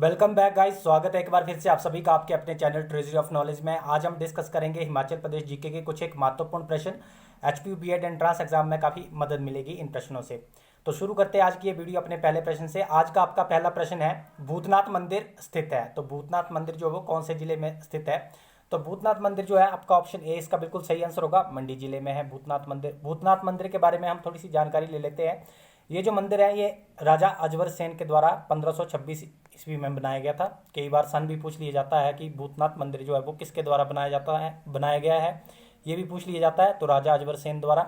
Welcome back guys. स्वागत है एक बार फिर से आप सभी का आपके अपने चैनल ट्रेजरी ऑफ नॉलेज में। आज हम डिस्कस करेंगे हिमाचल प्रदेश जीके के कुछ एक महत्वपूर्ण प्रश्न। एचपीयू बीएड एंट्रांस एग्जाम में काफ़ी मदद मिलेगी इन प्रश्नों से। तो शुरू करते हैं आज की ये वीडियो अपने पहले प्रश्न से। आज का आपका पहला प्रश्न है, भूतनाथ मंदिर स्थित है। तो भूतनाथ मंदिर जो है वो कौन से जिले में स्थित है? तो भूतनाथ मंदिर जो है आपका ऑप्शन ए इसका बिल्कुल सही आंसर होगा, मंडी जिले में है भूतनाथ मंदिर। भूतनाथ मंदिर के बारे में हम थोड़ी सी जानकारी ले लेते हैं। ये जो मंदिर है ये राजा अजवर सेन के द्वारा 1526 ईस्वी में बनाया गया था। कई बार सन भी पूछ लिया जाता है कि भूतनाथ मंदिर जो है वो किसके द्वारा बनाया गया है, ये भी पूछ लिया जाता है। तो राजा अजवर सेन द्वारा।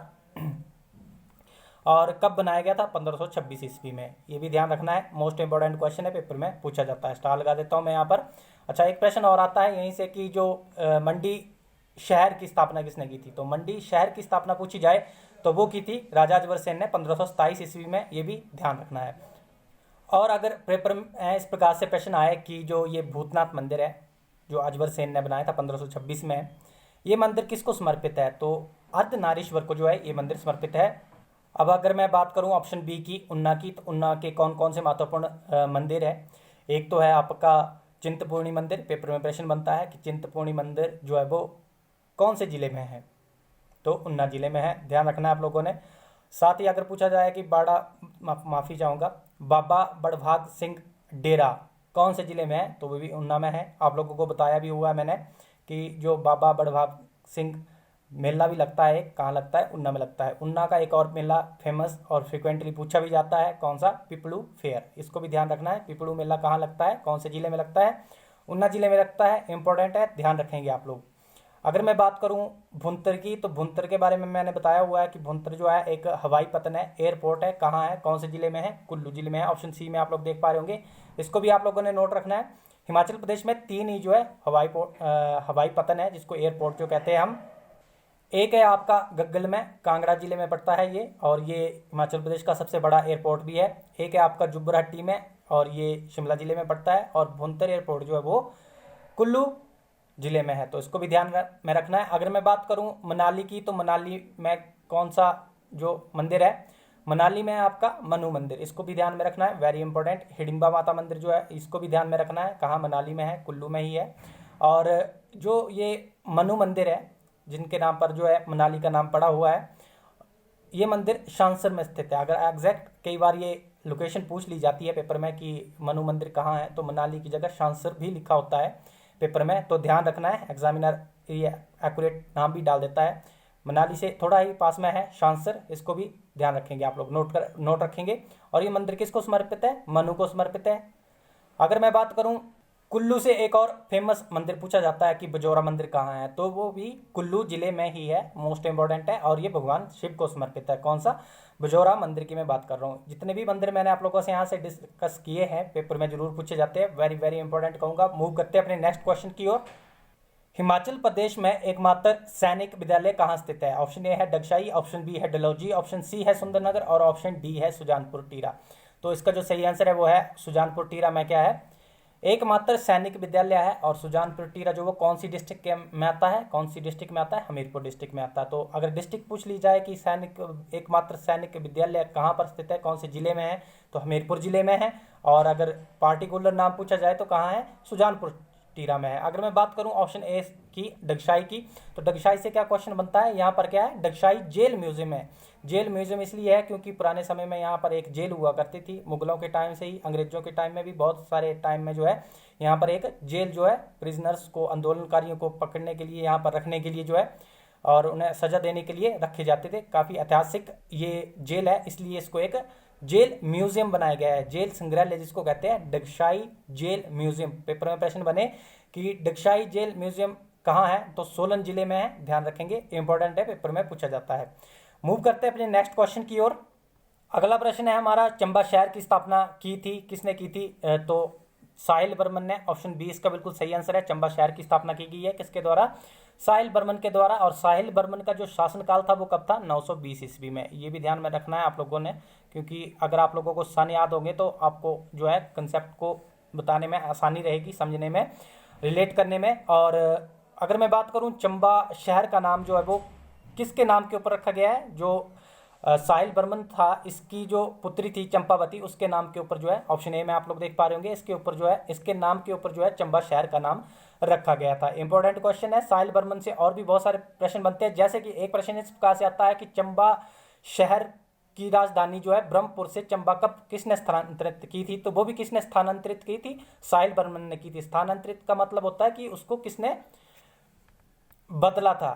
और कब बनाया गया था? 1526 ईस्वी में। ये भी ध्यान रखना है, मोस्ट इंपॉर्टेंट क्वेश्चन है, पेपर में पूछा जाता है। स्टार लगा देता हूँ मैं यहाँ पर। अच्छा, एक प्रश्न और आता है यहीं से कि जो मंडी शहर की स्थापना किसने की थी? तो मंडी शहर की स्थापना पूछी जाए तो वो की थी राजा अजबर सेन ने 1527 ईस्वी में। ये भी ध्यान रखना है। और अगर पेपर में इस प्रकार से प्रश्न आए कि जो ये भूतनाथ मंदिर है जो अजबर सेन ने बनाया था 1526 में, ये मंदिर किसको समर्पित है? तो अर्धनारीश्वर को जो है ये मंदिर समर्पित है। अब अगर मैं बात करूं ऑप्शन बी की, उन्ना की, तो उन्ना के कौन कौन से महत्वपूर्ण मंदिर है? एक तो है आपका चिंतपूर्णी मंदिर। पेपर में प्रश्न बनता है कि चिंतपूर्णी मंदिर जो है वो कौन से जिले में है? तो उन्ना जिले में है, ध्यान रखना है आप लोगों ने। साथ ही अगर पूछा जाए कि माफ़ी चाहूँगा, बाबा बड़भाग सिंह डेरा कौन से जिले में है? तो वो भी उन्ना में है। आप लोगों को बताया भी हुआ है मैंने कि जो बाबा बड़भाग सिंह मेला भी लगता है, कहाँ लगता है? उन्ना में लगता है। उन्ना का एक और मेला फेमस और फ्रिक्वेंटली पूछा भी जाता है, कौन सा? पिपलू फेयर। इसको भी ध्यान रखना है। पिपलू मेला कहाँ लगता है, कौन से जिले में लगता है? उन्ना जिले में लगता है। इंपॉर्टेंट है, ध्यान रखेंगे आप लोग। अगर मैं बात करूं भुंतर की, तो भुंतर के बारे में मैंने बताया हुआ है कि भुंतर जो है एक हवाई पतन है, एयरपोर्ट है। कहाँ है, कौन से जिले में है? कुल्लू जिले में है। ऑप्शन सी में आप लोग देख पा रहे होंगे। इसको भी आप लोगों ने नोट रखना है। हिमाचल प्रदेश में 3 ही जो है हवाई पतन है, जिसको एयरपोर्ट जो कहते हैं हम। एक है आपका गग्गल में, कांगड़ा जिले में पड़ता है ये, और ये हिमाचल प्रदेश का सबसे बड़ा एयरपोर्ट भी है। एक है आपका जुब्बरहट्टी में, और ये शिमला जिले में पड़ता है। और भुंतर एयरपोर्ट जो है वो कुल्लू जिले में है। तो इसको भी ध्यान में रखना है। अगर मैं बात करूं मनाली की, तो मनाली में कौन सा जो मंदिर है? मनाली में है आपका मनु मंदिर। इसको भी ध्यान में रखना है, वेरी इंपॉर्टेंट। हिडिंबा माता मंदिर जो है इसको भी ध्यान में रखना है। कहाँ? मनाली में है, कुल्लू में ही है। और जो ये मनु मंदिर है, जिनके नाम पर जो है मनाली का नाम पड़ा हुआ है, ये मंदिर शांसर में स्थित है। अगर एग्जैक्ट कई बार ये लोकेशन पूछ ली जाती है पेपर में कि मनु मंदिर कहाँ है, तो मनाली की जगह शांसर भी लिखा होता है पेपर में। तो ध्यान रखना है, एग्जामिनर ये एक्यूरेट नाम भी डाल देता है। मनाली से थोड़ा ही पास में है शांसर। इसको भी ध्यान रखेंगे आप लोग, नोट रखेंगे। और ये मंदिर किसको समर्पित है? मनु को समर्पित है। अगर मैं बात करूं कुल्लू से, एक और फेमस मंदिर पूछा जाता है कि बजौरा मंदिर कहाँ है, तो वो भी कुल्लू जिले में ही है। मोस्ट इंपॉर्टेंट है, और ये भगवान शिव को समर्पित है। कौन सा? बजौरा मंदिर की मैं बात कर रहा हूँ। जितने भी मंदिर मैंने आप लोगों से यहाँ से डिस्कस किए हैं, पेपर में जरूर पूछे जाते हैं, वेरी वेरी इंपॉर्टेंट कहूँगा। मूव करते हैं अपने नेक्स्ट क्वेश्चन की ओर। हिमाचल प्रदेश में एकमात्र सैनिक विद्यालय कहाँ स्थित है? ऑप्शन ए है डगशाई, ऑप्शन बी है डलहौजी, ऑप्शन सी है सुंदरनगर, और ऑप्शन डी है सुजानपुर टीरा। तो इसका जो सही आंसर है वो है सुजानपुर टीरा में क्या है? एकमात्र सैनिक विद्यालय है। और सुजानपुर टीरा जो वो कौन सी डिस्ट्रिक्ट में आता है? कौन सी डिस्ट्रिक्ट में आता है? हमीरपुर डिस्ट्रिक्ट में आता है। तो अगर डिस्ट्रिक्ट पूछ ली जाए कि एकमात्र सैनिक विद्यालय कहाँ पर स्थित है, कौन से जिले में है, तो हमीरपुर जिले में है। और अगर पार्टिकुलर नाम पूछा जाए तो कहाँ है? सुजानपुर टीरा में है। अगर मैं बात करूं ऑप्शन ए की, डगशाई की, तो डगशाई से क्या क्वेश्चन बनता है? यहाँ पर क्या है? डगशाई जेल म्यूजियम है। जेल म्यूजियम इसलिए है क्योंकि पुराने समय में यहाँ पर एक जेल हुआ करती थी, मुगलों के टाइम से ही, अंग्रेजों के टाइम में भी, बहुत सारे टाइम में जो है यहाँ पर एक जेल जो है प्रिजनर्स को, आंदोलनकारियों को पकड़ने के लिए, यहाँ पर रखने के लिए जो है, और उन्हें सजा देने के लिए रखे जाते थे। काफ़ी ऐतिहासिक ये जेल है, इसलिए इसको एक जेल म्यूजियम बनाया गया है। जेल संग्रहालय जिसको कहते हैं, डगशाई जेल म्यूजियम। पेपर में प्रश्न बने कि डगशाई जेल म्यूजियम कहाँ है, तो सोलन जिले में है। ध्यान रखेंगे, इंपॉर्टेंट है, पेपर में पूछा जाता है। मूव करते हैं अपने नेक्स्ट क्वेश्चन की ओर। अगला प्रश्न है हमारा, चंबा शहर की स्थापना की थी, किसने की थी? तो साहिल बर्मन ने। ऑप्शन बी इसका बिल्कुल सही आंसर है। चंबा शहर की स्थापना की गई है किसके द्वारा? साहिल बर्मन के द्वारा। और साहिल बर्मन का जो शासनकाल था वो कब था? 920 ईस्वी में। ये भी ध्यान में रखना है आप लोगों ने, क्योंकि अगर आप लोगों को सन याद होंगे तो आपको जो है कंसेप्ट को बताने में आसानी रहेगी, समझने में, रिलेट करने में। और अगर मैं बात करूं, चंबा शहर का नाम जो है वो किसके नाम के ऊपर रखा गया है? जो साहिल बर्मन था, इसकी जो पुत्री थी चंपावती, उसके नाम के ऊपर जो है, ऑप्शन ए में आप लोग देख पा रहे होंगे, इसके ऊपर जो है, इसके नाम के ऊपर जो है चंबा शहर का नाम रखा गया था। इंपॉर्टेंट क्वेश्चन है। साहिल बर्मन से और भी बहुत सारे प्रश्न बनते हैं, जैसे कि एक प्रश्न इस प्रकार से आता है कि चंबा शहर की राजधानी जो है ब्रह्मपुर से चंबा कब किसने स्थानांतरित की थी, तो वो भी किसने स्थानांतरित की थी, साहिल बर्मन ने की थी। स्थानांतरित का मतलब होता है कि उसको किसने बदला था,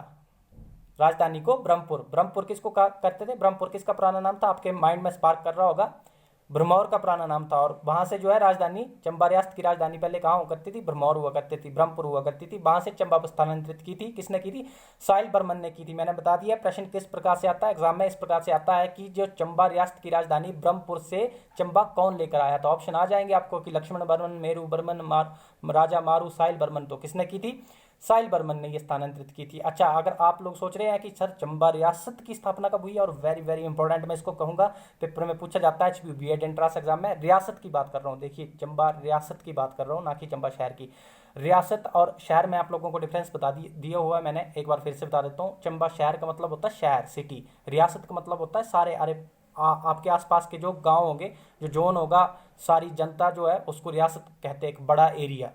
राजधानी को ब्रह्मपुर। ब्रह्मपुर किसको करते थे, ब्रह्मपुर किसका पुराना नाम था, आपके माइंड में स्पार्क कर रहा होगा, भ्रमौर का पुराना नाम था। और वहां से जो है राजधानी, चंबा रियासत की राजधानी पहले कहाँ हुआ करती थी, भ्रमौर हुआ करती थी, ब्रह्मपुर हुआ करती थी। वहां से चंबा पर स्थानांतरित की थी, किसने की थी, साहिल बर्मन ने की थी। मैंने बता दिया। प्रश्न किस प्रकार से आता है एग्जाम में, इस प्रकार से आता है कि जो चंबा रियासत की राजधानी ब्रह्मपुर से चंबा कौन लेकर आया, तो ऑप्शन आ जाएंगे आपको कि लक्ष्मण बर्मन, मेरू बर्मन, राजा मारू, साहिल बर्मन। तो किसने की थी, साहिल बर्मन ने ये स्थानांतरित की थी। अच्छा, अगर आप लोग सोच रहे हैं कि सर चंबा रियासत की स्थापना कब हुई, और वेरी वेरी इंपॉर्टेंट मैं इसको कहूंगा, पेपर में पूछा जाता है बीएड एंट्रेंस एग्जाम में, रियासत की बात कर रहा हूँ। देखिए, चंबा रियासत की बात कर रहा हूँ, ना कि चंबा शहर की। रियासत और शहर में आप लोगों को डिफरेंस बता दिया हुआ है मैंने, एक बार फिर से बता देता हूँ। चंबा शहर का मतलब होता है शहर, सिटी। रियासत का मतलब होता है सारे, अरे आपके आसपास के जो गांव होंगे, जो जोन होगा, सारी जनता जो है उसको रियासत कहते हैं, एक बड़ा एरिया।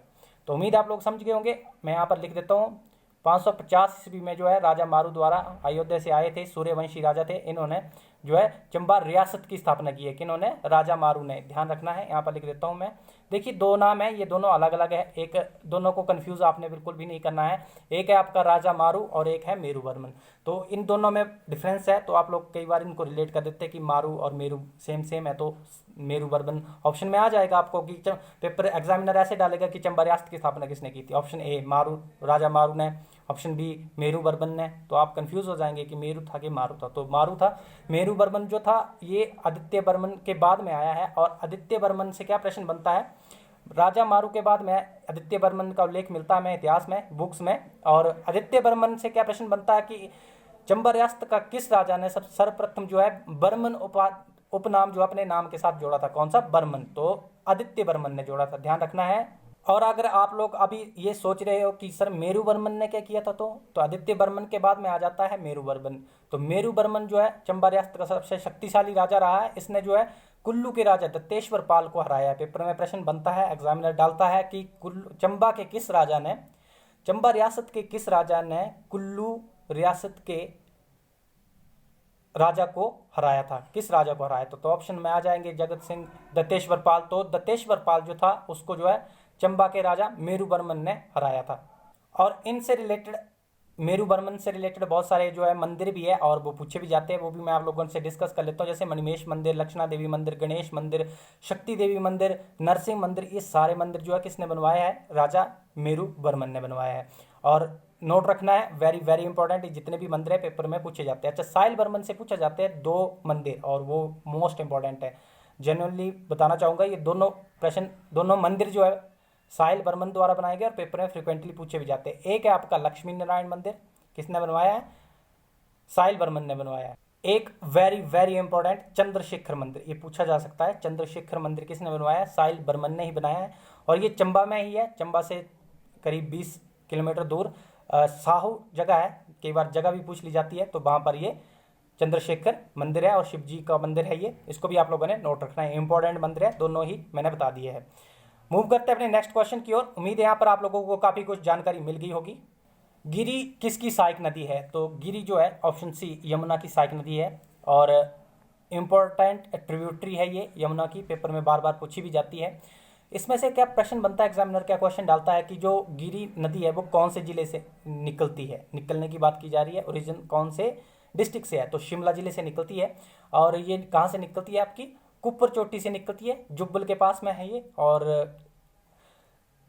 तो उम्मीद आप लोग समझ गए होंगे। मैं यहाँ पर लिख देता हूँ, 550 ईस्वी में जो है राजा मारू द्वारा अयोध्या से आए थे, सूर्यवंशी राजा थे, इन्होंने जो है चंबा रियासत की स्थापना की है। किन्होंने, राजा मारू ने। ध्यान रखना है, यहाँ पर लिख देता हूँ मैं। देखिए, दो नाम है, ये दोनों अलग अलग है, एक दोनों को कंफ्यूज आपने बिल्कुल भी नहीं करना है। एक है आपका राजा मारू और एक है मेरू बर्मन, तो इन दोनों में डिफरेंस है। तो आप लोग कई बार इनको रिलेट कर देते हैं कि मारू और मेरू सेम सेम है, तो मेरू बर्मन ऑप्शन में आ जाएगा आपको। कि पेपर एग्जामिनर ऐसे डालेगा कि चंबा रियासत की स्थापना किसने की थी, ऑप्शन ए मारू, राजा मारू ने, ऑप्शन बी मेरू बर्मन ने। तो आप कंफ्यूज हो जाएंगे कि मेरू था कि मारू था, तो मारू था। मेरू बर्मन जो था ये आदित्य बर्मन के बाद में आया है। और आदित्य बर्मन से क्या प्रश्न बनता है, राजा मारू के बाद में आदित्य बर्मन का उल्लेख मिलता है हमें इतिहास में, बुक्स में। और आदित्य बर्मन से क्या प्रश्न बनता है कि चंबा रियासत का किस राजा ने सर्वप्रथम जो है बर्मन उपनाम जो अपने नाम के साथ जोड़ा था, कौन सा, बर्मन। तो आदित्य बर्मन ने जोड़ा था, ध्यान रखना है। और अगर आप लोग अभी ये सोच रहे हो कि सर मेरू बर्मन ने क्या किया था, तो आदित्य बर्मन के बाद में आ जाता है मेरू बर्मन। तो मेरू बर्मन जो है चंबा रियासत का सबसे शक्तिशाली राजा रहा है। इसने जो है कुल्लू के राजा दत्तेश्वर पाल को हराया है। पेपर में प्रश्न बनता है, एग्जामिनर डालता है कि चंबा के किस राजा ने, चंबा रियासत के किस राजा ने कुल्लू रियासत के राजा को हराया था, किस राजा को हराया था। तो ऑप्शन में आ जाएंगे जगत सिंह, दत्तेश्वर पाल। तो दत्तेश्वर पाल जो था उसको जो है चंबा के राजा मेरू बर्मन ने हराया था। और इनसे रिलेटेड, मेरू बर्मन से रिलेटेड बहुत सारे जो है मंदिर भी है और वो पूछे भी जाते हैं, वो भी मैं आप लोगों से डिस्कस कर लेता हूँ। जैसे मणिमेश मंदिर, लक्षणा देवी मंदिर, गणेश मंदिर, शक्ति देवी मंदिर, नरसिंह मंदिर, ये सारे मंदिर जो है किसने बनवाया है, राजा मेरू बर्मन ने बनवाया है। और नोट रखना है, वेरी वेरी इंपॉर्टेंट, जितने भी मंदिर है पेपर में पूछे जाते हैं। अच्छा, साहिल बर्मन से पूछा जाते हैं 2 मंदिर, और वो मोस्ट इंपॉर्टेंट है, जेन्युइनली बताना चाहूँगा। ये दोनों प्रश्न, दोनों मंदिर जो है साहिल बर्मन द्वारा बनाए गए और पेपर में फ्रिक्वेंटली पूछे भी जाते हैं। एक है आपका लक्ष्मी नारायण मंदिर, किसने बनवाया है, साहिल बर्मन ने बनवाया है। एक वेरी वेरी इंपॉर्टेंट चंद्रशेखर मंदिर, ये पूछा जा सकता है, चंद्रशेखर मंदिर किसने बनवाया है, साहिल बर्मन ने ही बनाया है। और ये चंबा में ही है, चंबा से करीब 20 किलोमीटर दूर साहू जगह है, कई बार जगह भी पूछ ली जाती है, तो वहाँ पर ये चंद्रशेखर मंदिर है और शिव जी का मंदिर है ये, इसको भी आप लोगों ने नोट रखना है, इंपॉर्टेंट मंदिर है, दोनों ही मैंने बता दिए हैं। मूव करते हैं अपने नेक्स्ट क्वेश्चन की ओर। उम्मीद है यहाँ पर आप लोगों को काफ़ी कुछ जानकारी मिल गई होगी। गिरी किसकी सहायक नदी है, तो गिरी जो है ऑप्शन सी यमुना की सहायक नदी है। और इंपॉर्टेंट ट्रिब्यूटरी है ये यमुना की, पेपर में बार बार पूछी भी जाती है। इसमें से क्या प्रश्न बनता है, एग्जामिनर क्या क्वेश्चन डालता है कि जो गिरी नदी है वो कौन से जिले से निकलती है, निकलने की बात की जा रही है, ओरिजिन कौन से डिस्ट्रिक्ट से है, तो शिमला जिले से निकलती है। और ये कहाँ से निकलती है, आपकी कुप्पर चोटी से निकलती है, जुब्बल के पास में है ये। और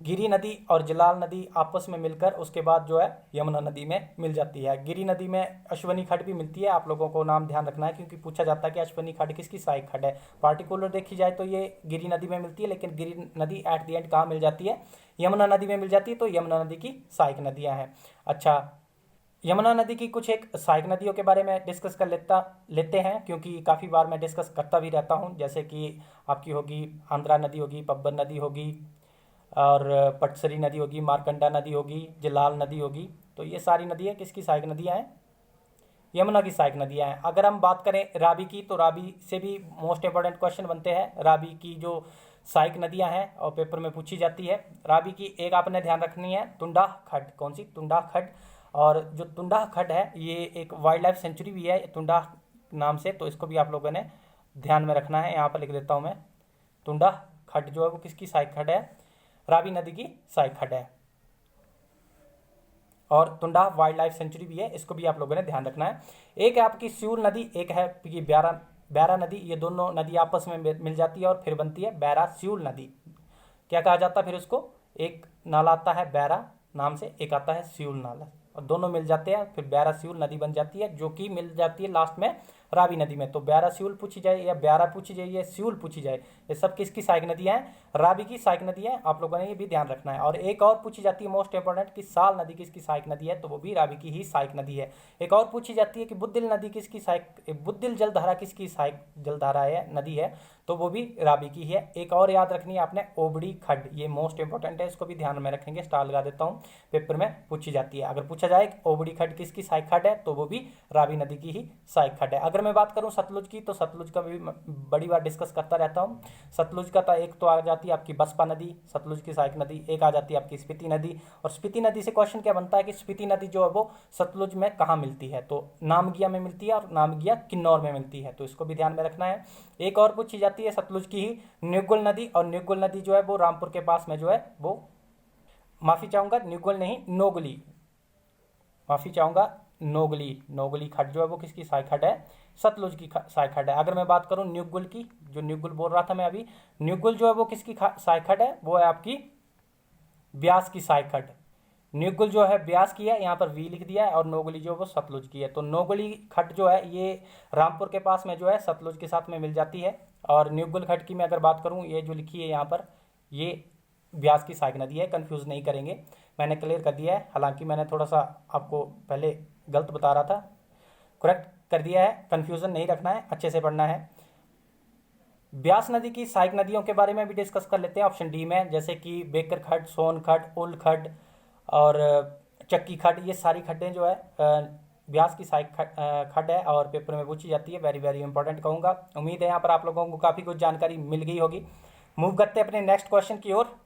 गिरी नदी और जलाल नदी आपस में मिलकर उसके बाद जो है यमुना नदी में मिल जाती है। गिरी नदी में अश्वनी खड्ड भी मिलती है, आप लोगों को नाम ध्यान रखना है क्योंकि पूछा जाता है कि अश्वनी खड्ड किसकी सहायक खड्ड है। पार्टिकुलर देखी जाए तो ये गिरी नदी में मिलती है, लेकिन गिरी नदी एट द एंड कहाँ मिल जाती है, यमुना नदी में मिल जाती है, तो यमुना नदी की सहायक नदियाँ हैं। अच्छा, यमुना नदी की कुछ एक सहायक नदियों के बारे में डिस्कस कर लेते हैं, क्योंकि काफ़ी बार मैं डिस्कस करता भी रहता हूँ। जैसे कि आपकी होगी आंध्रा नदी होगी, पब्बर नदी होगी, और पटसरी नदी होगी, मारकंडा नदी होगी, जलाल नदी होगी। तो ये सारी नदियाँ किसकी सहायक नदियाँ हैं, यमुना की सहायक नदियां हैं। अगर हम बात करें रावी की, तो रावी से भी मोस्ट इंपॉर्टेंट क्वेश्चन बनते हैं। रावी की जो सहायक नदियां हैं और पेपर में पूछी जाती है। रावी की एक आपने ध्यान रखनी है, टुंडा खड्ड। कौन सी? टुंडा खड्ड। और जो टुंडा खड्ड है ये एक वाइल्ड लाइफ सेंचुरी भी है टुंडा नाम से, तो इसको भी आप लोगों ने ध्यान में रखना है। यहाँ पर लिख देता हूँ मैं, टुंडा खड्ड जो है वो किसकी सहायक खड्ड है? रावी नदी की सहायक खड्ड है। और टुंडा वाइल्ड लाइफ सेंचुरी भी है, इसको भी आप लोगों ने ध्यान रखना है। एक है आपकी स्यूल नदी, एक है आपकी ब्यारा नदी। ये दोनों नदी आपस में मिल जाती है और फिर बनती है बैरा स्यूल नदी। क्या कहा जाता है फिर उसको? एक नाला आता है बैरा नाम से, एक आता है स्यूल नाला, और दोनों मिल जाते हैं फिर ब्यारा स्यूल नदी बन जाती है, जो कि मिल जाती है लास्ट में रावी नदी में। तो ब्यारा स्यूल पूछी जाए या ब्यारा पूछी जाए या स्यूल पूछी जाए, ये सब किसकी सहायक नदियां हैं? रावी की सहायक नदी है। आप लोगों ने ये भी ध्यान रखना है। और एक और पूछी जाती है मोस्ट इंपॉर्टेंट कि साल नदी किसकी सहायक नदी है? तो वो भी रावी की ही सहायक नदी है। एक और पूछी जाती है कि बुद्धिल नदी किसकी सहायक, बुद्धिल जलधारा किसकी सहायक जलधारा है, नदी है? तो वो भी रावी की है। एक और याद रखनी है आपने, ओबड़ी खड्ड, ये मोस्ट इंपॉर्टेंट है, इसको भी ध्यान में रखेंगे। स्टार लगा देता हूँ, पेपर में पूछी जाती है। अगर पूछा जाए ओबड़ी खड्ड किसकी सहायक खड्ड है, तो वो भी रावी नदी की ही सहायक खड्ड है। अगर मैं बात करूं सतलुज की, तो सतलुज का भी बड़ी बार डिस्कस करता रहता हूं। सतलुज का एक तो आ जाती है आपकी बसपा नदी, सतलुज की सहायक नदी। एक आ जाती है आपकी स्पीति नदी। और स्पीति नदी से क्वेश्चन क्या बनता है कि स्पीति नदी जो है वो सतलुज में कहाँ मिलती है? तो नामगिया में मिलती है और नामगिया किन्नौर में मिलती है, तो इसको भी ध्यान में रखना है। एक और पूछी जाती है सतलुज की ही न्यूगुल नदी, और न्यूगुल नदी जो है वो रामपुर के पास में जो है वो, माफी चाहूंगा न्यूगुल नहीं नोगली, माफी चाहूंगा नोगली, नोगली खड्ड जो है वो किसकी सहायक खड्ड है? सतलुज की सहायक खड्ड है। अगर मैं बात करूं न्यूगुल की, जो न्यूगुल बोल रहा था मैं अभी, न्यूगुल जो है वो किसकी सहायक खड्ड है? वो है आपकी ब्यास की सहायक खड्ड। न्यूगुल जो है ब्यास की है, यहाँ पर वी लिख दिया है, और नोगली जो है वो सतलुज की है। तो नोगली खड्ड जो है ये रामपुर के पास में जो है सतलुज के साथ में मिल जाती है। और न्यूगुल खड्ड की मैं अगर बात करूँ, ये जो लिखी है यहाँ पर, ये ब्यास की सहायक नदी है, कंफ्यूज नहीं करेंगे, मैंने क्लियर कर दिया है। हालांकि मैंने थोड़ा सा आपको पहले गलत बता रहा था, करेक्ट कर दिया है। कंफ्यूजन नहीं रखना है, अच्छे से पढ़ना है। ब्यास नदी की सहायक नदियों के बारे में भी डिस्कस कर लेते हैं ऑप्शन डी में, जैसे कि बेकर खड्ड, सोन खड्ड, उल खड्ड और चक्की खड्ड। ये सारी खड्डें जो है ब्यास की सहायक खड्ड है और पेपर में पूछी जाती है। वेरी वेरी इंपॉर्टेंट कहूँगा। उम्मीद है यहाँ पर आप लोगों को काफ़ी कुछ जानकारी मिल गई होगी। मूव करते हैं अपने नेक्स्ट क्वेश्चन की ओर।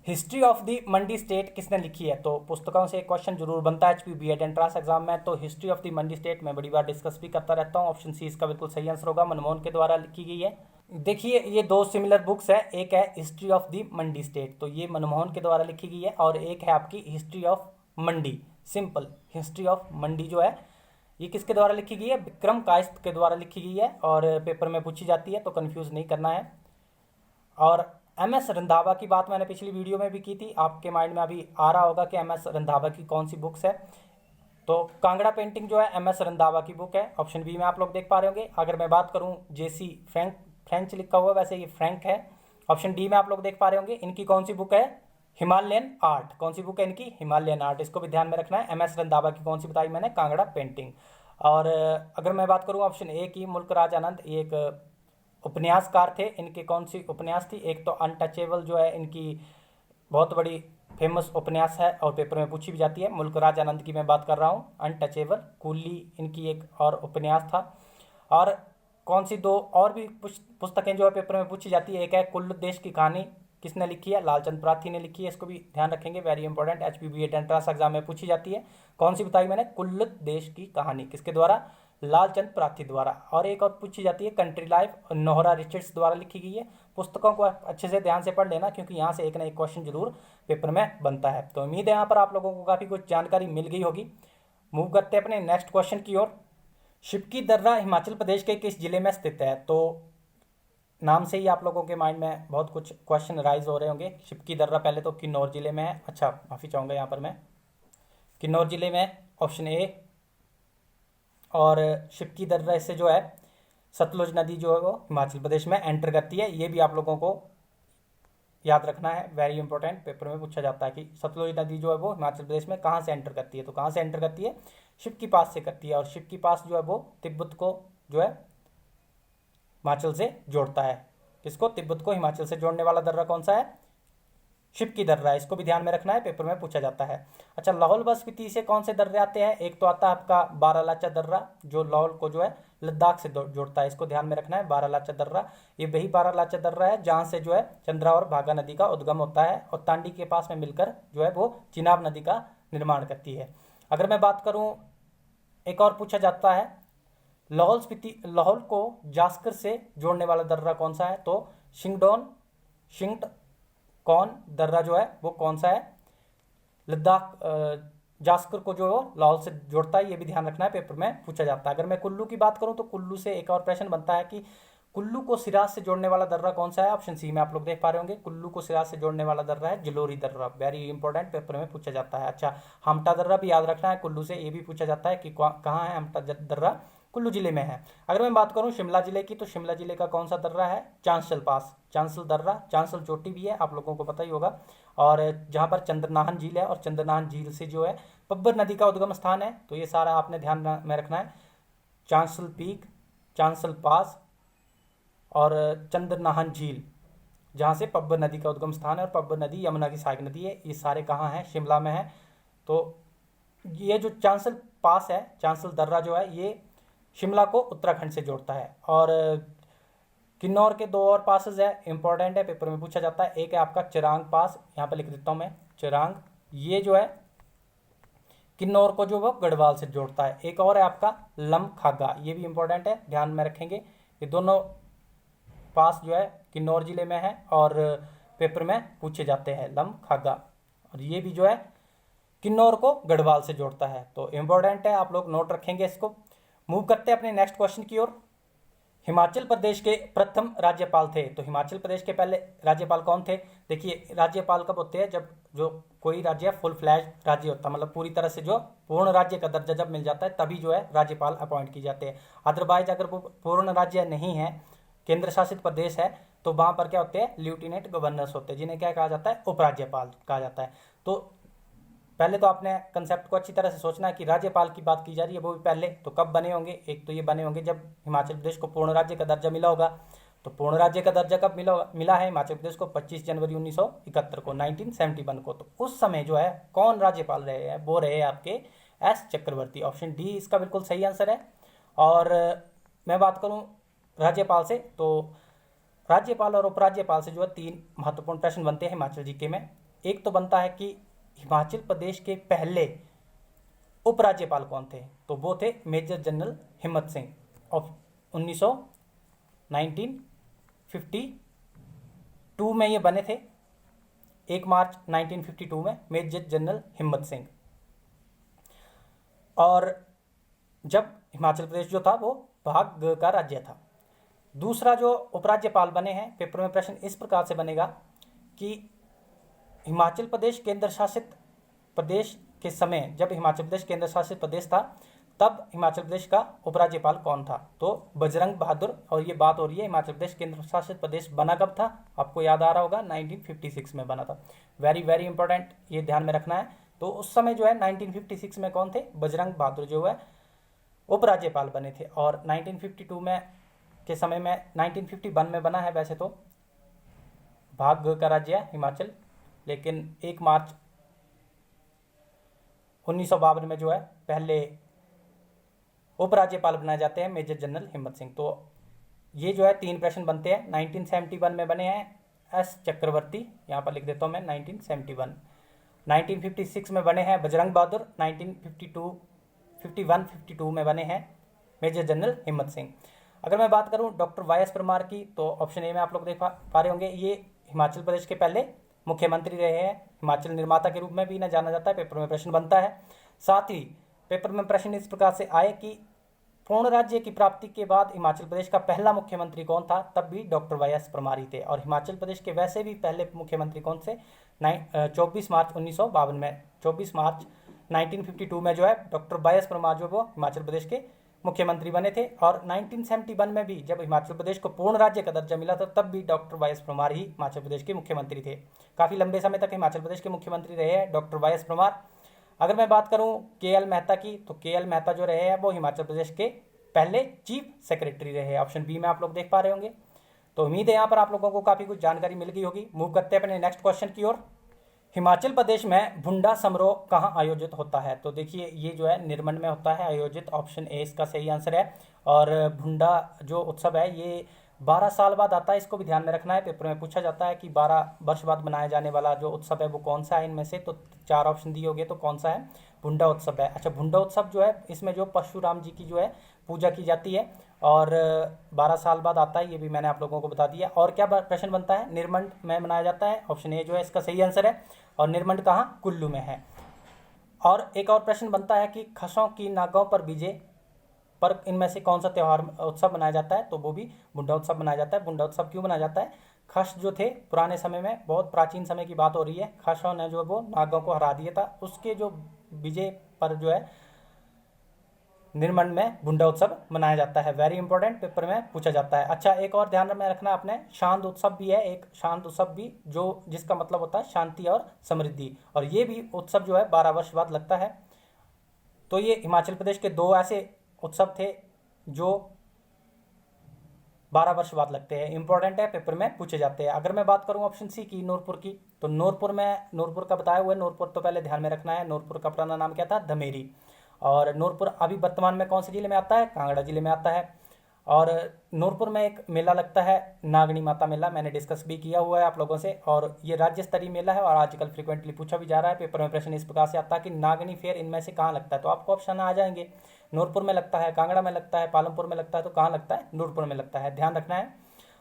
History of the Mandi state किसने लिखी है? तो पुस्तकों से एक क्वेश्चन जरूर बनता है एचपी बीएड एंट्रेंस एग्जाम में। तो history of the Mandi state मैं बड़ी बार डिस्कस भी करता रहता हूँ। ऑप्शन सी इसका बिल्कुल सही आंसर होगा, मनमोहन के द्वारा लिखी गई है। देखिए ये दो सिमिलर बुक्स है, एक है history of the Mandi state, तो ये मनमोहन के द्वारा लिखी गई है, और एक है आपकी history of Mandi, simple history of Mandi जो है ये किसके द्वारा लिखी गई है? विक्रम कायस्थ के द्वारा लिखी गई है, और पेपर में पूछी जाती है, तो कंफ्यूज नहीं करना है। और एम एस रंधावा की बात मैंने पिछली वीडियो में भी की थी, आपके माइंड में अभी आ रहा होगा कि एम एस रंधावा की कौन सी बुक्स है। तो कांगड़ा पेंटिंग जो है एम एस रंधावा की बुक है, ऑप्शन बी में आप लोग देख पा रहे होंगे। अगर मैं बात करूं जेसी फ्रेंच लिखा हुआ, वैसे ये फ्रैंक है, ऑप्शन डी में आप लोग देख पा रहे होंगे। इनकी कौन सी बुक है? Himalayan art. कौन सी बुक है इनकी? हिमालयन आर्ट, इसको भी ध्यान में रखना है। एम एस रंधावा की कौन सी बताई मैंने? कांगड़ा पेंटिंग। और अगर मैं बात करूं ऑप्शन ए की, मुल्क राज आनंद, ये एक उपन्यासकार थे, इनकी कौन सी उपन्यास थी? एक तो अनटचेबल जो है इनकी बहुत बड़ी फेमस उपन्यास है और पेपर में पूछी भी जाती है। मुल्क राज आनंद की मैं बात कर रहा हूँ, अनटचेबल। कुल्ली इनकी एक और उपन्यास था। और कौन सी दो और भी पुस्तकें जो है पेपर में पूछी जाती है, एक है कुल्लू देश की कहानी, किसने लिखी है? लालचंद प्राथी ने लिखी है, इसको भी ध्यान रखेंगे, वेरी इंपॉर्टेंट, एचपीबीएड एंट्रेंस एग्जाम में पूछी जाती है। कौन सी बताई मैंने? कुल्लू देश की कहानी, किसके द्वारा? लालचंद प्राथी द्वारा। और एक और पूछी जाती है कंट्री लाइफ, नोहरा रिचर्ड्स द्वारा लिखी गई है। पुस्तकों को अच्छे से ध्यान से पढ़ लेना, क्योंकि यहाँ से एक ना एक क्वेश्चन जरूर पेपर में बनता है। तो उम्मीद है यहाँ पर आप लोगों को काफ़ी कुछ जानकारी मिल गई होगी। मूव करते हैं अपने नेक्स्ट क्वेश्चन की ओर। शिवकी दर्रा हिमाचल प्रदेश के किस जिले में स्थित है? तो नाम से ही आप लोगों के माइंड में बहुत कुछ क्वेश्चन राइज हो रहे होंगे। शिवकी दर्रा पहले तो किन्नौर जिले में है, अच्छा माफ़ी चाहूँगा यहाँ पर मैं, किन्नौर जिले में ऑप्शन ए। और शिवकी दर्रा से जो है सतलुज नदी जो है वो हिमाचल प्रदेश में एंटर करती है, ये भी आप लोगों को याद रखना है, वेरी इंपॉर्टेंट, पेपर में पूछा जाता है कि सतलुज नदी जो है वो हिमाचल प्रदेश में कहाँ से एंटर करती है? तो कहाँ से एंटर करती है? शिव की पास से करती है। और शिव की पास जो है वो तिब्बत को जो है हिमाचल से जोड़ता है। किसको? तिब्बत को हिमाचल से जोड़ने वाला दर्रा कौन सा है? शिप की दर्रा है, इसको भी ध्यान में रखना है, पेपर में पूछा जाता है। अच्छा, लाहौल व स्पीति से कौन से दर्रे आते हैं? एक तो आता है आपका बारालाचा दर्रा, जो लाहौल को जो है लद्दाख से जोड़ता है, इसको ध्यान में रखना है, बारालाचा दर्रा। ये वही बारालाचा दर्रा है जहाँ से जो है चंद्रा और भागा नदी का उद्गम होता है और तांडी के पास में मिलकर जो है वो चिनाब नदी का निर्माण करती है। अगर मैं बात करूँ, एक और पूछा जाता है, लाहौल को जास्कर से जोड़ने वाला दर्रा कौन सा है? तो शिंगटकॉन दर्रा जो है वो कौन सा है? लद्दाख जास्कर को जो लाहौल से जोड़ता है, ये भी ध्यान रखना है, पेपर में पूछा जाता है। अगर मैं कुल्लू की बात करूं तो कुल्लू से एक और प्रश्न बनता है कि कुल्लू को सिराज से जोड़ने वाला दर्रा कौन सा है? ऑप्शन सी में आप लोग देख पा रहे होंगे, कुल्लू को सिराज से जोड़ने वाला दर्रा है जलोरी दर्रा, वेरी इंपॉर्टेंट, पेपर में पूछा जाता है। अच्छा, हमटा दर्रा भी याद रखना है कुल्लू से, ये भी पूछा जाता है कि कहाँ है हमटा दर्रा? कुल्लू जिले में है। अगर मैं बात करूं शिमला जिले की, तो शिमला जिले का कौन सा दर्रा है? चांसल पास, चांसल दर्रा, चांसल चोटी भी है, आप लोगों को पता ही होगा, और जहां पर चंद्रनाहन झील है, और चंद्रनाहन झील से जो है पब्बर नदी का उद्गम स्थान है। तो ये सारा आपने ध्यान में रखना है, चांसल पीक, चांसल पास और चंद्रनाहन झील, जहाँ से पब्बर नदी का उद्गम स्थान है, और पब्बर नदी यमुना की सहायक नदी है, ये सारे कहाँ हैं? शिमला में है। तो ये जो चांसल पास है, चांसल दर्रा जो है, ये शिमला को उत्तराखंड से जोड़ता है। और किन्नौर के दो और पासेस है, इंपॉर्टेंट है, पेपर में पूछा जाता है। एक है आपका चिरांग पास, यहाँ पर लिख देता हूँ मैं चिरांग, ये जो है किन्नौर को जो वो गढ़वाल से जोड़ता है। एक और है आपका लमखागा, ये भी इंपॉर्टेंट है, ध्यान में रखेंगे। ये दोनों पास जो है किन्नौर जिले में है और पेपर में पूछे जाते हैं, लमखागा, और ये भी जो है किन्नौर को गढ़वाल से जोड़ता है। तो इंपॉर्टेंट है, आप लोग नोट रखेंगे इसको। मूव करते हैं अपने नेक्स्ट क्वेश्चन की ओर। हिमाचल प्रदेश के प्रथम राज्यपाल थे, तो हिमाचल प्रदेश के पहले राज्यपाल कौन थे? देखिए, राज्यपाल कब होते हैं? जब जो कोई राज्य फुल फ्लैज राज्य होता है, मतलब पूरी तरह से जो पूर्ण राज्य का दर्जा जब मिल जाता है, तभी जो है राज्यपाल अपॉइंट की जाते हैं। अदरवाइज अगर वो पूर्ण राज्य नहीं है, केंद्र शासित प्रदेश है, तो वहां पर क्या होते हैं? लेफ्टिनेंट गवर्नर्स होते हैं, जिन्हें क्या कहा जाता है? उपराज्यपाल कहा जाता है। तो पहले तो आपने कंसेप्ट को अच्छी तरह से सोचना है कि राज्यपाल की बात की जा रही है, वो भी पहले तो कब बने होंगे? एक तो ये बने होंगे जब हिमाचल प्रदेश को पूर्ण राज्य का दर्जा मिला होगा। तो पूर्ण राज्य का दर्जा कब मिला है हिमाचल प्रदेश को? 25 जनवरी 1971 को, 1971 को। तो उस समय जो है कौन राज्यपाल रहे हैं? वो रहे आपके एस चक्रवर्ती। ऑप्शन डी इसका बिल्कुल सही आंसर है। और मैं बात करूं राज्यपाल से, तो राज्यपाल और उपराज्यपाल से जो है 3 महत्वपूर्ण प्रश्न बनते हैं हिमाचल जीके में। एक तो बनता है कि हिमाचल प्रदेश के पहले उपराज्यपाल कौन थे? तो वो थे मेजर जनरल हिम्मत सिंह ऑफ 1952 में ये बने थे, 1 मार्च 1952 में मेजर जनरल हिम्मत सिंह। और जब हिमाचल प्रदेश जो था वो भाग का राज्य था। दूसरा जो उपराज्यपाल बने हैं, पेपर में प्रश्न इस प्रकार से बनेगा कि हिमाचल प्रदेश केंद्र शासित प्रदेश के समय, जब हिमाचल प्रदेश केंद्र शासित प्रदेश था, तब हिमाचल प्रदेश का उपराज्यपाल कौन था? तो बजरंग बहादुर। और ये बात हो रही है हिमाचल प्रदेश केंद्र शासित प्रदेश बना कब था? आपको याद आ रहा होगा, 1956 में बना था। वेरी वेरी इंपॉर्टेंट, ये ध्यान में रखना है। तो उस समय जो है 1956 में कौन थे? बजरंग बहादुर जो है उपराज्यपाल बने थे। और 1952 में के समय में 1951 में बना है वैसे तो भाग का राज्य हिमाचल, लेकिन 1 मार्च 1952 में जो है पहले उपराज्यपाल बनाए जाते हैं मेजर जनरल हिम्मत सिंह। तो ये जो है 3 प्रश्न बनते हैं। 1971 में बने हैं एस चक्रवर्ती, यहाँ पर लिख देता हूँ मैं 1971। 1956 में बने हैं बजरंग बहादुर। 1952 में बने हैं मेजर जनरल हिम्मत सिंह। अगर मैं बात करूं डॉक्टर वाई एस परमार की, तो ऑप्शन ए में आप लोग देख पा रहे होंगे, ये हिमाचल प्रदेश के पहले मुख्यमंत्री रहे हैं। हिमाचल निर्माता के रूप में भी इन्हें जाना जाता है, पेपर में प्रश्न बनता है। साथ ही पेपर में प्रश्न इस प्रकार से आए कि पूर्ण राज्य की प्राप्ति के बाद हिमाचल प्रदेश का पहला मुख्यमंत्री कौन था? तब भी डॉक्टर वाई एस परमार ही थे। और हिमाचल प्रदेश के वैसे भी पहले मुख्यमंत्री कौन से? 24 मार्च 1952 में, 24 मार्च 1952 में जो है डॉक्टर वाई एस परमार जो वो हिमाचल प्रदेश के मुख्यमंत्री बने थे। और 1971 में भी जब हिमाचल प्रदेश को पूर्ण राज्य का दर्जा मिला था, तब भी डॉक्टर वाई एस परमार ही हिमाचल प्रदेश के मुख्यमंत्री थे। काफ़ी लंबे समय तक हिमाचल प्रदेश के मुख्यमंत्री रहे हैं डॉक्टर वाई एस परमार। अगर मैं बात करूं के एल मेहता की, तो के एल मेहता जो रहे हैं वो हिमाचल प्रदेश के पहले चीफ सेक्रेटरी रहे हैं। ऑप्शन बी में आप लोग देख पा रहे होंगे। तो उम्मीद है यहाँ पर आप लोगों को काफ़ी कुछ जानकारी मिल गई होगी। मूव करते हैं अपने नेक्स्ट क्वेश्चन की ओर। हिमाचल प्रदेश में भुंडा समारोह कहाँ आयोजित होता है? तो देखिए ये जो है निर्मंड में होता है आयोजित, ऑप्शन ए इसका सही आंसर है। और भुंडा जो उत्सव है ये 12 साल बाद आता है, इसको भी ध्यान में रखना है। पेपर में पूछा जाता है कि 12 वर्ष बाद मनाया जाने वाला जो उत्सव है वो कौन सा है इनमें से, तो 4 ऑप्शन दिए होंगे तो कौन सा है? भुंडा उत्सव है। अच्छा, भुंडा उत्सव जो है इसमें जो परशुराम जी की जो है पूजा की जाती है और 12 साल बाद आता है, ये भी मैंने आप लोगों को बता दिया। और क्या प्रश्न बनता है? निर्मंड में मनाया जाता है, ऑप्शन ए जो है इसका सही आंसर है। और निर्मंड कहाँ? कुल्लू में है। और एक और प्रश्न बनता है कि खसों की नागों पर विजय पर इनमें से कौन सा त्योहार उत्सव मनाया जाता है? तो वो भी भुंडा उत्सव मनाया जाता है। भुंडा उत्सव क्यों मनाया जाता है? खस जो थे पुराने समय में, बहुत प्राचीन समय की बात हो रही है, खसों ने जो वो नागों को हरा दिया था, उसके जो विजय पर जो है निर्मंड में भुंडा उत्सव मनाया जाता है। वेरी इंपॉर्टेंट, पेपर में पूछा जाता है। अच्छा, एक और ध्यान में रखना आपने, शांत उत्सव भी है एक, शांत उत्सव भी जो जिसका मतलब होता है शांति और समृद्धि, और ये भी उत्सव जो है 12 वर्ष बाद लगता है। तो ये हिमाचल प्रदेश के 2 ऐसे उत्सव थे जो 12 वर्ष बाद लगते हैं, इंपॉर्टेंट है, पेपर में पूछे जाते हैं। अगर मैं बात करूं ऑप्शन सी की, नूरपुर की, तो नूरपुर का बताया हुआ है। नूरपुर तो पहले ध्यान में रखना है, नूरपुर का पुराना नाम क्या था? धमेरी। और नूरपुर अभी वर्तमान में कौन से जिले में आता है? कांगड़ा जिले में आता है। और नूरपुर में एक मेला लगता है नागनी माता मेला, मैंने डिस्कस भी किया हुआ है आप लोगों से, और ये राज्य स्तरीय मेला है और आजकल फ्रिक्वेंटली पूछा भी जा रहा है। पेपर में प्रश्न इस प्रकार से आता है कि नागनी फेयर इनमें से कहाँ लगता है? तो आपको ऑप्शन आ जाएंगे, नूरपुर में लगता है, कांगड़ा में लगता है, पालमपुर में लगता है, तो कहाँ लगता है? नूरपुर में लगता है, ध्यान रखना है।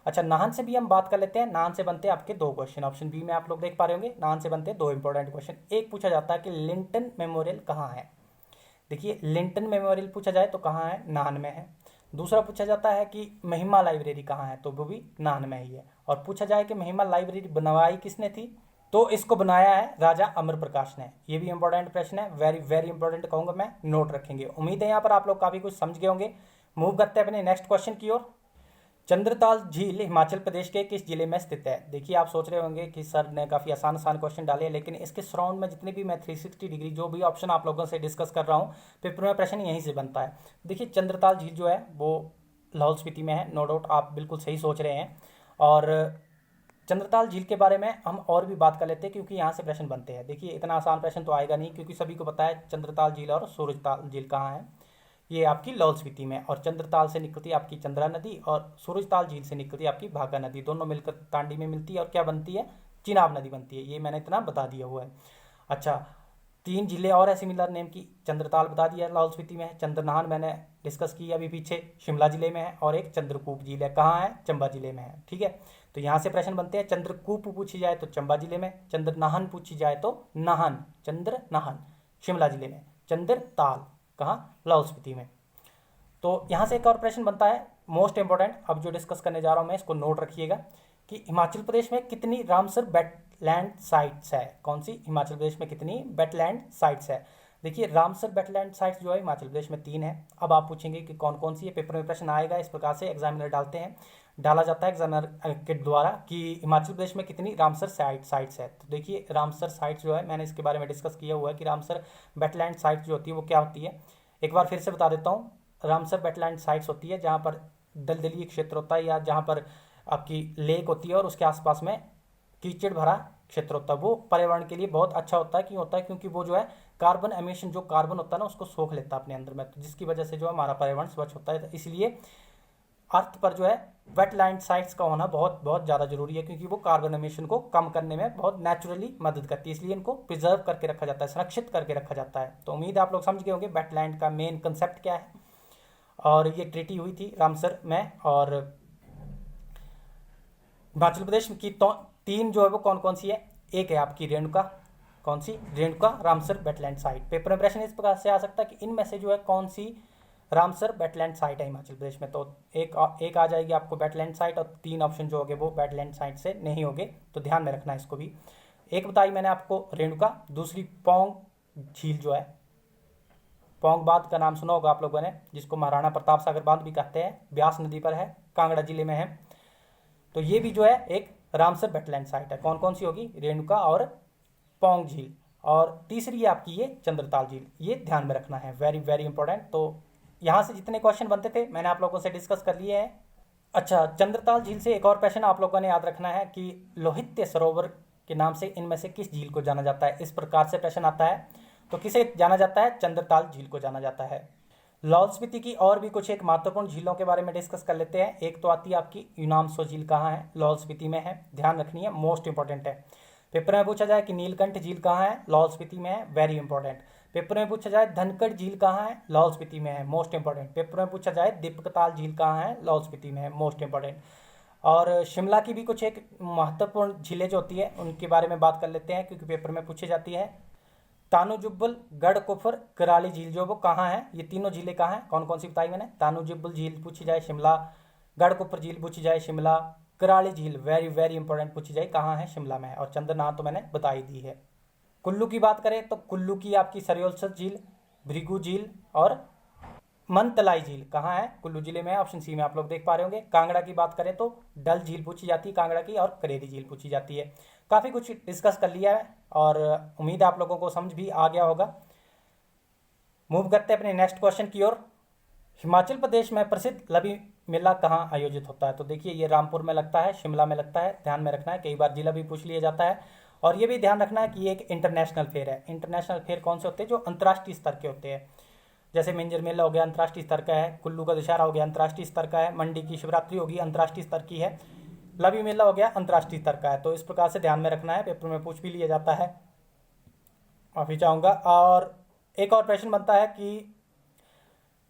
अच्छा, नाहन से भी हम बात कर लेते हैं। नाहन से बनते हैं आपके 2 क्वेश्चन, ऑप्शन बी में आप लोग देख पा रहे होंगे। नाहन से बनते हैं 2 इंपॉर्टेंट क्वेश्चन। एक पूछा जाता है कि लिंटन मेमोरियल कहाँ है? देखिए, लिंटन मेमोरियल पूछा जाए तो कहाँ है? नाहन में है। दूसरा पूछा जाता है कि महिमा लाइब्रेरी कहाँ है? तो वो भी नाहन में ही है। और पूछा जाए कि महिमा लाइब्रेरी बनवाई किसने थी? तो इसको बनाया है राजा अमर प्रकाश ने। ये भी इंपॉर्टेंट प्रश्न है, वेरी वेरी इंपॉर्टेंट कहूंगा मैं, नोट रखेंगे। उम्मीद है यहाँ पर आप लोग काफी कुछ समझ गए होंगे। मूव करते हैं अपने नेक्स्ट क्वेश्चन की ओर। चंद्रताल झील हिमाचल प्रदेश के किस जिले में स्थित है? देखिए, आप सोच रहे होंगे कि सर ने काफ़ी आसान आसान क्वेश्चन डाले हैं, लेकिन इसके सराउंड में जितने भी मैं 360 डिग्री जो भी ऑप्शन आप लोगों से डिस्कस कर रहा हूँ, पेपर में प्रश्न यहीं से बनता है। देखिए, चंद्रताल झील जो है वो लाहौल स्पीति में है, नो डाउट आप बिल्कुल सही सोच रहे हैं। और चंद्रताल झील के बारे में हम और भी बात कर लेते हैं क्योंकि यहाँ से प्रश्न बनते हैं। देखिए, इतना आसान प्रश्न तो आएगा नहीं क्योंकि सभी को पता है चंद्रताल झील और सूरजताल झील कहाँ है। ये आपकी लाहौल स्पीति में, और चंद्रताल से निकलती है आपकी चंद्रा नदी और सूरजताल झील से निकलती है आपकी भागा नदी, दोनों मिलकर तांडी में मिलती है और क्या बनती है? चिनाब नदी बनती है। ये मैंने इतना बता दिया हुआ है। अच्छा, 3 जिले और है सिमिलर नेम की, चंद्रताल बता दिया लाहौल स्पीति में है, चंद्रनाहन मैंने डिस्कस की अभी पीछे शिमला जिले में है, और एक चंद्रकूप झील है, कहाँ है? चंबा जिले में है। ठीक है, तो यहाँ से प्रश्न बनते हैं। चंद्रकूप पूछी जाए तो चंबा जिले में, चंद्रनाहन पूछी जाए तो नाहन, चंद्रनाहन शिमला जिले में, चंद्रताल कहाँ? लाहौल स्पीति में। तो यहाँ से एक और प्रश्न बनता है मोस्ट इंपॉर्टेंट, अब जो डिस्कस करने जा रहा हूँ मैं इसको नोट रखिएगा, कि हिमाचल प्रदेश में कितनी रामसर वेटलैंड साइट्स है? कौन सी? हिमाचल प्रदेश में कितनी वेटलैंड साइट्स है? देखिए, रामसर वेटलैंड साइट्स जो है हिमाचल प्रदेश में 3 है। अब आप पूछेंगे कि कौन कौन सी है, पेपर में प्रश्न आएगा, इस प्रकार से एग्जामिनर डाला जाता है एग्जामिनर के द्वारा कि हिमाचल प्रदेश में कितनी रामसर साइट्स है। तो देखिए, रामसर साइट्स जो है मैंने इसके बारे में डिस्कस किया हुआ है कि रामसर वेटलैंड साइट्स जो होती है वो क्या होती है। एक बार फिर से बता देता हूँ, रामसर वेटलैंड साइट्स होती है जहाँ पर दलदली क्षेत्र होता है या जहाँ पर आपकी लेक होती है और उसके आसपास में कीचड़ भरा क्षेत्र होता है। वो पर्यावरण के लिए बहुत अच्छा होता है। क्यों होता है? क्योंकि वो जो है कार्बन एमिशन, जो कार्बन होता है ना उसको सोख लेता है अपने अंदर में, तो जिसकी वजह से जो हमारा पर्यावरण स्वच्छ होता है। तो इसलिए अर्थ पर जो है वेटलैंड साइट्स का होना बहुत बहुत ज़्यादा जरूरी है, क्योंकि वो कार्बन एमिशन को कम करने में बहुत नेचुरली मदद करती है, इसलिए इनको प्रिजर्व करके रखा जाता है, संरक्षित करके रखा जाता है। तो उम्मीद है आप लोग समझ गए होंगे वेटलैंड का मेन कंसेप्ट क्या है। और ये ट्रीटी हुई थी रामसर में, और हिमाचल प्रदेश की तो 3 जो है वो कौन कौन सी है? एक है आपकी रेणुका, कौन सी? Renuka Ramsar wetland site. Paper में प्रश्न इस प्रकार से आ सकता है कि इनमें से जो है कौन सी रामसर वेटलैंड साइट है हिमाचल प्रदेश में। तो एक आ जाएगी आपको वेटलैंड साइट, और 3 ऑप्शन जो होंगे वो वेटलैंड साइट से नहीं होंगे, तो ध्यान में रखना है इसको भी। एक बताई मैंने आपको रेणुका, दूसरी पौंग झील जो है, पौंग बांध का नाम सुना होगा आप लोगों ने, जिसको महाराणा प्रताप सागर बांध भी कहते हैं, ब्यास नदी पर है, कांगड़ा जिले में है। तो ये भी जो है एक रामसर वेटलैंड साइट है। कौन कौन सी होगी? रेणुका और पौंग झील, और तीसरी है आपकी ये चंद्रताल झील। ये ध्यान में रखना है, वेरी वेरी इंपॉर्टेंट। तो यहाँ से जितने क्वेश्चन बनते थे मैंने आप लोगों से डिस्कस कर लिए हैं। अच्छा, चंद्रताल झील से एक और प्रश्न आप लोगों ने याद रखना है कि लोहित्य सरोवर के नाम से इनमें से किस झील को जाना जाता है? इस प्रकार से प्रश्न आता है। तो किसे जाना जाता है? चंद्रताल झील को जाना जाता है। लाहौल स्पीति की और भी कुछ एक महत्वपूर्ण झीलों के बारे में डिस्कस कर लेते हैं। एक तो आती है आपकी यूनामसो झील, कहाँ है? लाहौल स्पीति में है, ध्यान रखनी है, मोस्ट इंपॉर्टेंट है। पेपर में पूछा जाए कि नीलकंठ झील कहाँ है? लाहौल स्पीति में है, वेरी इंपॉर्टेंट। पेपर में पूछा जाए धनकड़ झील कहाँ है? लाहौल स्पीति में है, मोस्ट इंपॉर्टेंट। पेपर में पूछा जाए दीपकताल झील कहाँ है? लाहौल स्पीति में है, मोस्ट इंपॉर्टेंट। और शिमला की भी कुछ एक महत्वपूर्ण झीलें जो होती है उनके बारे में बात कर लेते हैं, क्योंकि पेपर में पूछी जाती है। तानू जुब्बल, गढ़ कुफर, कराली झील जो वो कहाँ है? ये तीनों झीलें कहाँ हैं? कौन कौन सी बताई मैंने? तानू जुब्बल झील पूछी जाए शिमला, गढ़ कुफर झील पूछी जाए शिमला, कराली झील वेरी वेरी इंपॉर्टेंट पूछी जाए कहाँ है? शिमला में है। और चंद्रनाथ तो मैंने बता ही दी है। कुल्लू की बात करें तो कुल्लू की आपकी सरयोलसर झील, भृगु झील और मनतलाई झील कहाँ है? कुल्लू जिले में है, ऑप्शन सी में आप लोग देख पा रहे होंगे। कांगड़ा की बात करें तो डल झील पूछी जाती है कांगड़ा की, और करेरी झील पूछी जाती है। काफ़ी कुछ डिस्कस कर लिया है और उम्मीद है आप लोगों को समझ भी आ गया होगा। मूव करते हैं अपने नेक्स्ट क्वेश्चन की ओर। हिमाचल प्रदेश में प्रसिद्ध लवी मेला कहाँ आयोजित होता है? तो देखिए ये रामपुर में लगता है, शिमला में लगता है, ध्यान में रखना है। कई बार जिला भी पूछ लिया जाता है। और ये भी ध्यान रखना है कि ये एक इंटरनेशनल फेयर है। इंटरनेशनल फेयर कौन से होते हैं? जो अंतर्राष्ट्रीय स्तर के होते हैं। जैसे मिंजर मेला हो गया, अंतर्राष्ट्रीय स्तर का है। कुल्लू का दशहरा हो गया, अंतर्राष्ट्रीय स्तर का है। मंडी की शिवरात्रि होगी, अंतर्राष्ट्रीय स्तर की है। लवी मेला हो गया, अंतर्राष्ट्रीय स्तर का है। तो इस प्रकार से ध्यान में रखना है, पेपर में पूछ भी लिया जाता है। माफी चाहूँगा। और एक और प्रश्न बनता है कि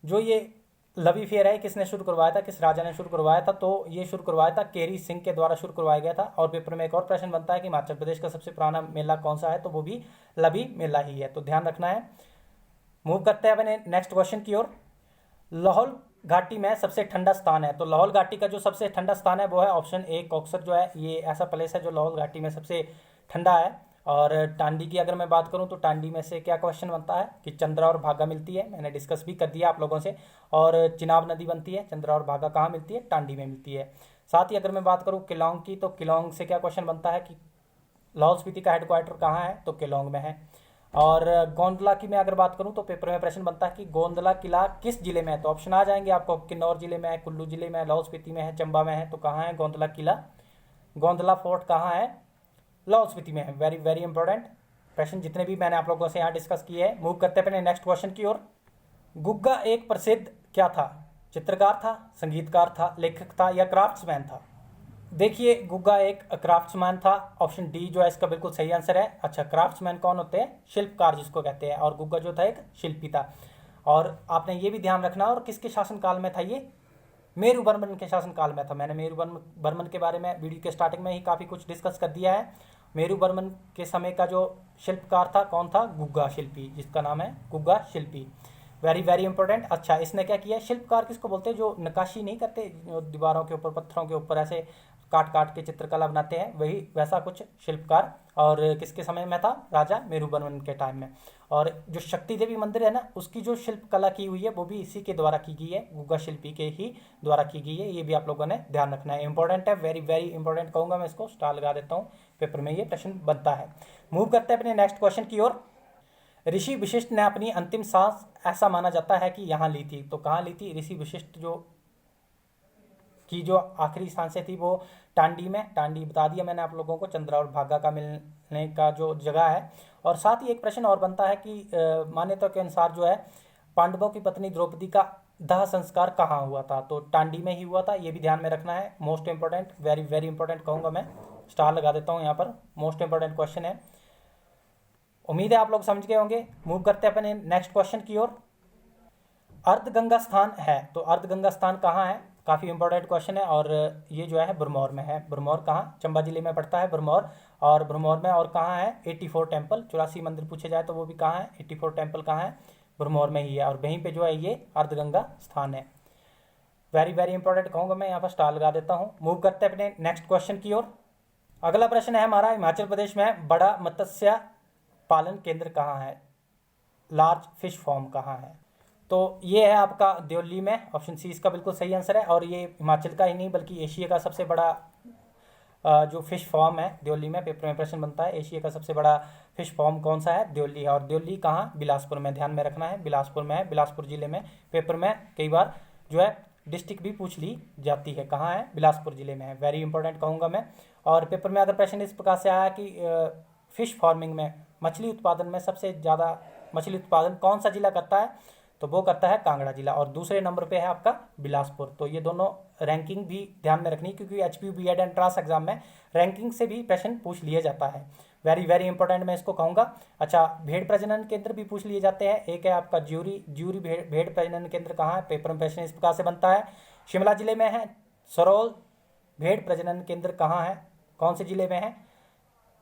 जो ये लवी फेयर है किसने शुरू करवाया था, किस राजा ने शुरू करवाया था? तो ये शुरू करवाया था केरी सिंह के द्वारा शुरू करवाया गया था। और पेपर में एक और प्रश्न बनता है कि हिमाचल प्रदेश का सबसे पुराना मेला कौन सा है? तो वो भी लवी मेला ही है। तो ध्यान रखना है। मूव करते हैं अपने नेक्स्ट क्वेश्चन की ओर। लाहौल घाटी में सबसे ठंडा स्थान है। तो लाहौल घाटी का जो सबसे ठंडा स्थान है वो है ऑप्शन ए कोकसर, जो है ये ऐसा प्लेस है जो लाहौल घाटी में सबसे ठंडा है। और टांडी की अगर मैं बात करूं तो टांडी में से क्या क्वेश्चन बनता है कि चंद्रा और भागा मिलती है, मैंने डिस्कस भी कर दिया आप लोगों से। और चिनाब नदी बनती है, चंद्रा और भागा कहाँ मिलती है? टांडी में मिलती है। साथ ही अगर मैं बात करूँ किलोंग की, तो किलोंग से क्या क्वेश्चन बनता है कि लाहौल स्पीति का हेडक्वार्टर कहाँ है? तो किलोंग में है। और गोंदला की मैं अगर बात करूं तो पेपर में प्रश्न बनता है कि गोंदला किला किस जिले में है? तो ऑप्शन आ जाएंगे आपको, किन्नौर जिले में है, कुल्लू जिले में है, लाहौल स्पीति में है, चंबा में है। तो कहाँ है गोंदला किला? गोंदला फोर्ट कहाँ है? लाहौल स्पीति में है। वेरी वेरी इंपॉर्टेंट प्रश्न जितने भी मैंने आप लोगों से यहाँ डिस्कस किए हैं। मूव करते हैं अपने नेक्स्ट क्वेश्चन की ओर। गुग्गा एक प्रसिद्ध क्या था? चित्रकार था, संगीतकार था, लेखक था या क्राफ्ट्समैन था? देखिए गुग्गा एक क्राफ्ट्समैन था, ऑप्शन डी जो है इसका बिल्कुल सही आंसर है। अच्छा, क्राफ्ट्समैन कौन होते हैं? शिल्पकार जिसको कहते हैं। और गुग्गा जो था एक शिल्पी था। और आपने ये भी ध्यान रखना, और किसके शासनकाल में था ये? मेरू बर्मन के शासनकाल में था। मैंने मेरू बर्मन के बारे में वीडियो के स्टार्टिंग में ही काफ़ी कुछ डिस्कस कर दिया है। मेरू बर्मन के समय का जो शिल्पकार था कौन था? गुग्गा शिल्पी, जिसका नाम है गुग्गा शिल्पी। Very very important. अच्छा, इसने क्या किया? शिल्पकार किसको बोलते हैं? जो नक्काशी नहीं करते, जो दीवारों के ऊपर पत्थरों के ऊपर ऐसे काट काट के चित्रकला बनाते हैं, वही वैसा कुछ शिल्पकार। और किसके समय में था? राजा मेरुबर्मन के टाइम में। और जो शक्ति देवी मंदिर है ना, उसकी जो शिल्पकला की हुई है वो भी इसी के द्वारा की गई है, गुग्गा शिल्पी के ही द्वारा की गई है। ये भी आप लोगों ने ध्यान रखना है, इंपॉर्टेंट है, वेरी वेरी इंपॉर्टेंट कहूँगा मैं इसको, स्टार लगा देता हूँ, पेपर में ये प्रश्न बनता है। मूव करते हैं अपने नेक्स्ट क्वेश्चन की ओर। ऋषि वशिष्ठ ने अपनी अंतिम सांस ऐसा माना जाता है कि यहाँ ली थी। तो कहाँ ली थी? ऋषि वशिष्ठ जो आखिरी सांसें थी वो टांडी में। टांडी बता दिया मैंने आप लोगों को, चंद्रा और भागा का मिलने का जो जगह है। और साथ ही एक प्रश्न और बनता है कि मान्यता के अनुसार जो है पांडवों की पत्नी द्रौपदी का दाह संस्कार कहाँ हुआ था? तो टांडी में ही हुआ था। ये भी ध्यान में रखना है, most important, very very important कहूँगा मैं, स्टार लगा देता हूँ यहाँ पर, मोस्ट इंपॉर्टेंट क्वेश्चन है। उम्मीद है आप लोग समझ गए होंगे। मूव करते हैं अपने नेक्स्ट क्वेश्चन की ओर। अर्धगंगा स्थान है, तो अर्धगंगा स्थान कहाँ है? काफ़ी इंपॉर्टेंट क्वेश्चन है। और ये जो है भरमौर में है। भरमौर कहाँ? चंबा जिले में पड़ता है भरमौर। और भरमौर में और कहाँ है? 84 टेम्पल, 84 मंदिर पूछे जाए तो वो भी कहाँ है? 84 टेम्पल कहाँ है? भरमौर में ही है। और वहीं पे जो है ये अर्धगंगा स्थान है। वेरी वेरी इंपॉर्टेंट कहूँगा मैं, यहाँ पर स्टार लगा देता हूँ। मूव करते हैं अपने नेक्स्ट क्वेश्चन की ओर। अगला प्रश्न है हमारा, हिमाचल प्रदेश में बड़ा मत्स्य पालन केंद्र कहाँ है? लार्ज फिश फार्म कहाँ है? तो ये है आपका देवली में, ऑप्शन सी इसका बिल्कुल सही आंसर है। और ये हिमाचल का ही नहीं बल्कि एशिया का सबसे बड़ा जो फिश फार्म है देवली में। पेपर में प्रश्न बनता है एशिया का सबसे बड़ा फिश फार्म कौन सा है? देवली है। और देवली कहाँ? बिलासपुर में, ध्यान में रखना है, बिलासपुर में है, बिलासपुर जिले में। पेपर में कई बार जो है डिस्ट्रिक्ट भी पूछ ली जाती है। कहाँ है? बिलासपुर जिले में है। वेरी इंपॉर्टेंट कहूँगा मैं। और पेपर में अगर प्रश्न इस प्रकार से आया कि फिश फार्मिंग में, मछली उत्पादन में सबसे ज़्यादा मछली उत्पादन कौन सा जिला करता है, तो वो करता है कांगड़ा जिला, और दूसरे नंबर पे है आपका बिलासपुर। तो ये दोनों रैंकिंग भी ध्यान में रखनी, क्योंकि एचपीयू बीएड एंट्रांस एग्जाम में रैंकिंग से भी प्रश्न पूछ लिए जाता है। वेरी वेरी इंपॉर्टेंट मैं इसको कहूँगा। अच्छा, भेड़ प्रजनन केंद्र भी पूछ लिए जाते हैं। एक है आपका ज्यूरी भेड़ प्रजनन केंद्र कहाँ है, पेपर में प्रश्न इस प्रकार से बनता है। शिमला जिले में है। सरोल भेड़ प्रजनन केंद्र कहाँ है, कौन से जिले में है?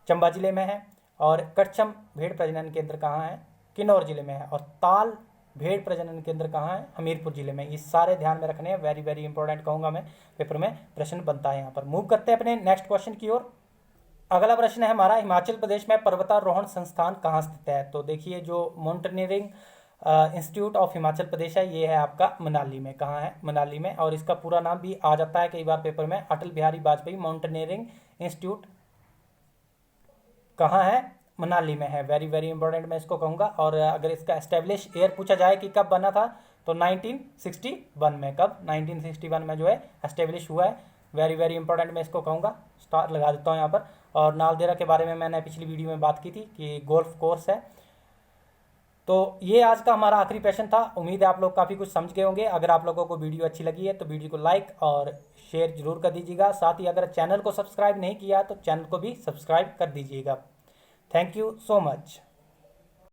चंबा जिले में है। और कच्छम भेड़ प्रजनन केंद्र कहाँ है? किन्नौर जिले में है। और ताल भेड़ प्रजनन केंद्र कहाँ है? हमीरपुर जिले में। ये सारे ध्यान में रखने हैं, वेरी वेरी इंपॉर्टेंट कहूँगा मैं, पेपर में प्रश्न बनता है यहाँ पर। मूव करते हैं अपने नेक्स्ट क्वेश्चन की ओर। अगला प्रश्न है हमारा, हिमाचल प्रदेश में पर्वतारोहण संस्थान कहाँ स्थित है? तो देखिए, जो mountaineering institute of Himachal Pradesh है, ये है आपका मनाली में। कहाँ है? मनाली में। और इसका पूरा नाम भी आ जाता है कई बार पेपर में, अटल बिहारी वाजपेयी माउंटेनियरिंग इंस्टीट्यूट कहाँ है? मनाली में है। वेरी वेरी इंपॉर्टेंट मैं इसको कहूँगा। और अगर इसका एस्टेब्लिश ईयर पूछा जाए कि कब बना था, तो 1961 में। कब? 1961 में जो है एस्टेब्लिश हुआ है। वेरी वेरी इंपॉर्टेंट मैं इसको कहूँगा। स्टार लगा देता हूँ यहाँ पर। और नालदेहरा के बारे में मैंने पिछली वीडियो में बात की थी कि गोल्फ कोर्स है। तो ये आज का हमारा आखिरी प्रश्न था। उम्मीद है आप लोग काफ़ी कुछ समझ गए होंगे। अगर आप लोगों को वीडियो अच्छी लगी है तो वीडियो को लाइक और शेयर जरूर कर दीजिएगा। साथ ही अगर चैनल को सब्सक्राइब नहीं किया तो चैनल को भी सब्सक्राइब कर दीजिएगा। Thank you so much.